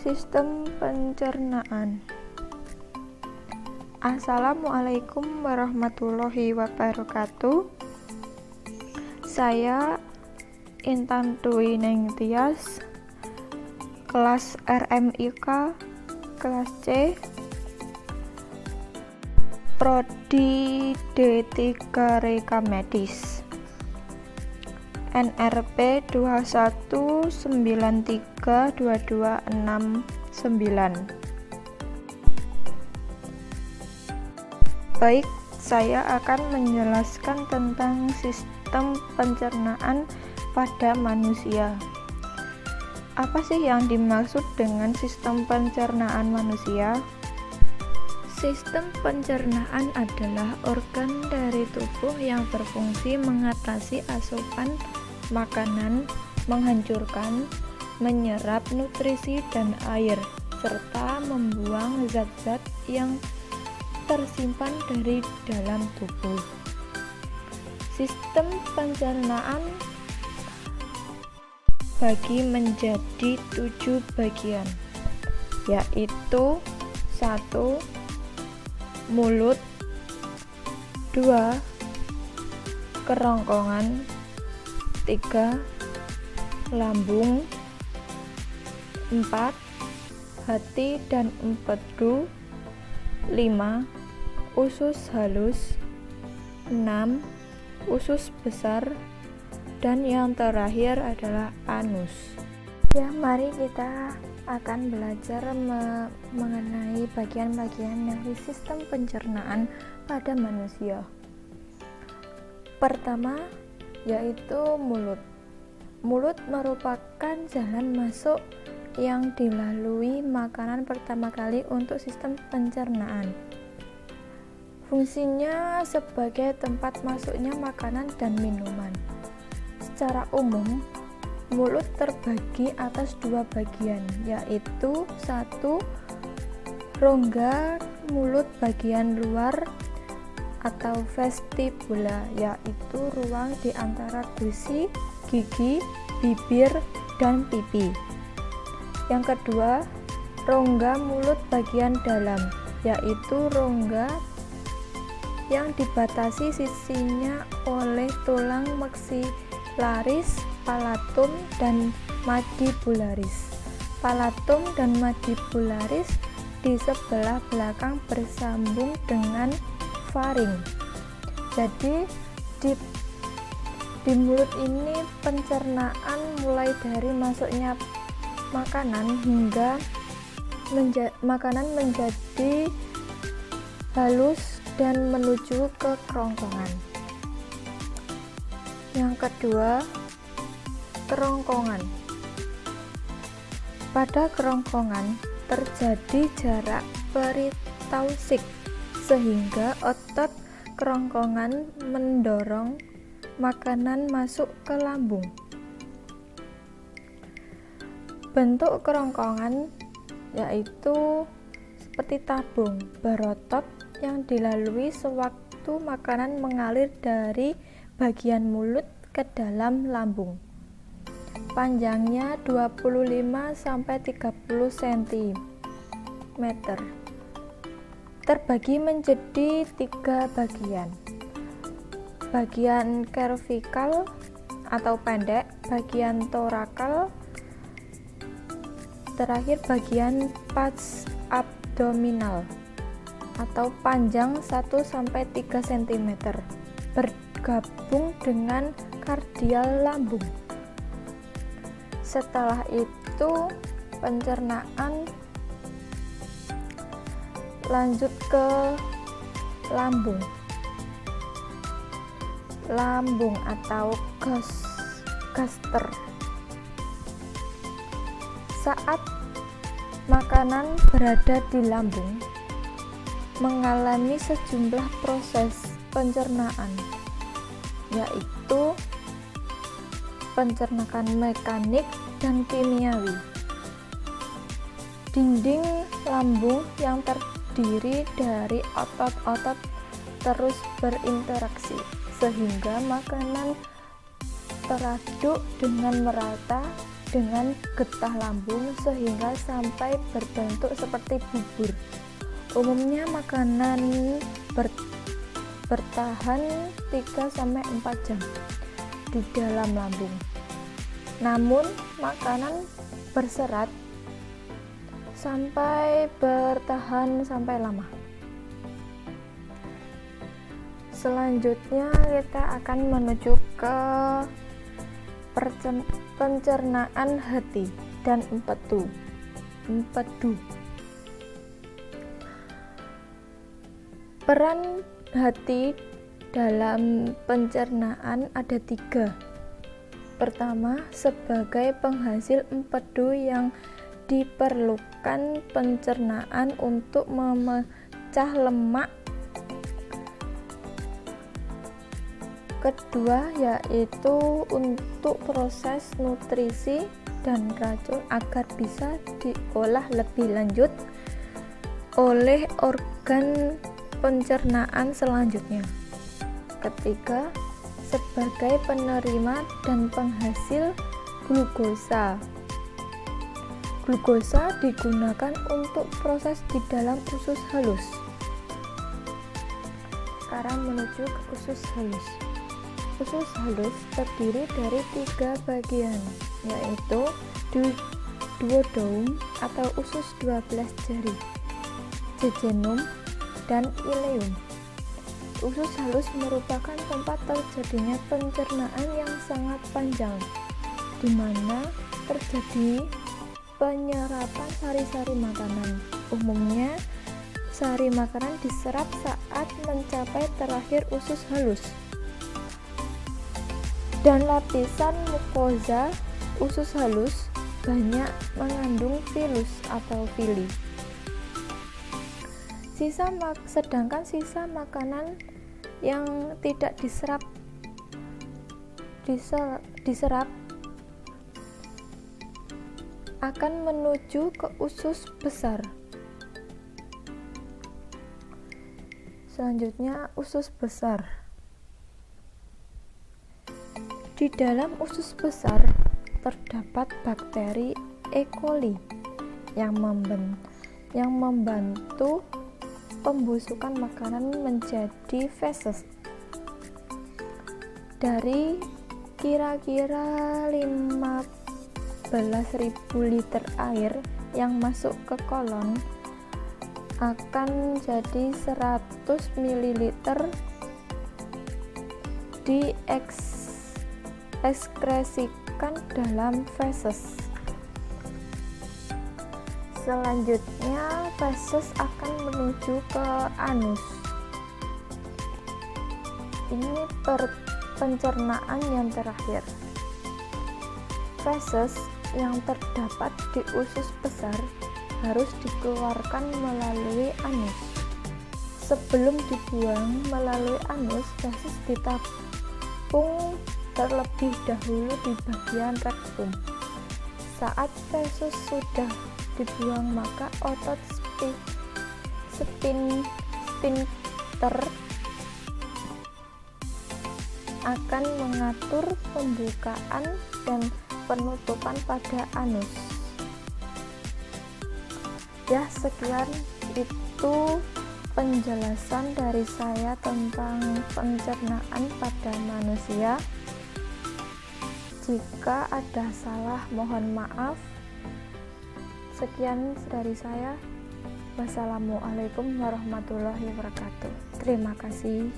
Sistem pencernaan. Assalamualaikum warahmatullahi wabarakatuh. Saya Intan Dwi Neng Tias, kelas RMIK, kelas C, Prodi D3 Reka Medis, NRP 21932269. Baik, saya akan menjelaskan tentang sistem pencernaan pada manusia. Apa sih yang dimaksud dengan sistem pencernaan manusia? Sistem pencernaan adalah organ dari tubuh yang berfungsi mengatasi asupan makanan, menghancurkan, menyerap nutrisi dan air, serta membuang zat-zat yang tersimpan dari dalam tubuh. Sistem pencernaan bagi menjadi 7 bagian, yaitu 1. Mulut, 2. Kerongkongan, 3. Lambung, 4. Hati dan empedu, 5. Usus halus, 6. Usus besar, dan yang terakhir adalah anus. Ya, mari kita akan belajar mengenai bagian-bagian dari sistem pencernaan pada manusia. Pertama, yaitu mulut. Mulut merupakan jalan masuk yang dilalui makanan pertama kali untuk sistem pencernaan. Fungsinya sebagai tempat masuknya makanan dan minuman. Secara umum, mulut terbagi atas 2 bagian, yaitu 1. Rongga mulut bagian luar atau vestibula, yaitu ruang di antara gusi, gigi, bibir, dan pipi. Yang kedua, rongga mulut bagian dalam, yaitu rongga yang dibatasi sisinya oleh tulang maksilaris, palatum, dan mandibularis. Palatum dan mandibularis di sebelah belakang bersambung dengan faring. Jadi di mulut ini pencernaan mulai dari masuknya makanan hingga makanan menjadi halus dan menuju ke kerongkongan. Yang kedua, kerongkongan. Pada kerongkongan terjadi jarak peritausik sehingga otot kerongkongan mendorong makanan masuk ke lambung. Bentuk kerongkongan yaitu seperti tabung berotot yang dilalui sewaktu makanan mengalir dari bagian mulut ke dalam lambung. Panjangnya 25-30 cm. Terbagi menjadi 3 bagian. Bagian cervical atau pendek, bagian thoracal, terakhir bagian pars abdominal atau panjang 1-3 cm, bergabung dengan kardial lambung. Setelah itu pencernaan lanjut ke lambung atau gaster. Saat makanan berada di lambung, mengalami sejumlah proses pencernaan, yaitu pencernaan mekanik dan kimiawi. Dinding lambung yang terdiri dari otot-otot terus berinteraksi sehingga makanan teraduk dengan merata dengan getah lambung sehingga sampai berbentuk seperti bubur. Umumnya makanan bertahan 3-4 jam di dalam lambung. Namun makanan berserat bertahan sampai lama. Selanjutnya kita akan menuju ke pencernaan hati dan empedu. Peran hati dalam pencernaan ada 3. Pertama, sebagai penghasil empedu yang diperlukan pencernaan untuk memecah lemak. Kedua, yaitu untuk proses nutrisi dan racun agar bisa diolah lebih lanjut oleh organ pencernaan selanjutnya. Ketiga, sebagai penerima dan penghasil glukosa. Glukosa digunakan untuk proses di dalam usus halus. Sekarang menuju ke usus halus. Usus halus terdiri dari 3 bagian, yaitu duodenum atau usus 12 jari, jejunum, dan ileum. Usus halus merupakan tempat terjadinya pencernaan yang sangat panjang, di mana terjadi penyerapan sari-sari makanan. Umumnya, sari makanan diserap saat mencapai terakhir usus halus. Dan lapisan mukosa usus halus banyak mengandung filus atau fili. Sedangkan sisa makanan yang tidak diserap akan menuju ke usus besar. Selanjutnya, usus besar. Di dalam usus besar terdapat bakteri E. coli yang membantu pembusukan makanan menjadi feses. Dari kira-kira 15.000 liter air yang masuk ke kolon akan jadi 100 ml diekskresikan dalam feses. Selanjutnya, feses akan menuju ke anus. Ini pencernaan yang terakhir. Feses yang terdapat di usus besar harus dikeluarkan melalui anus. Sebelum dibuang melalui anus, feses ditabung terlebih dahulu di bagian rektum. Saat feses sudah dibuang, maka otot sphincter akan mengatur pembukaan dan penutupan pada anus. Ya, sekian itu penjelasan dari saya tentang pencernaan pada manusia. Jika ada salah, mohon maaf. Sekian dari saya. Wassalamualaikum warahmatullahi wabarakatuh. Terima kasih.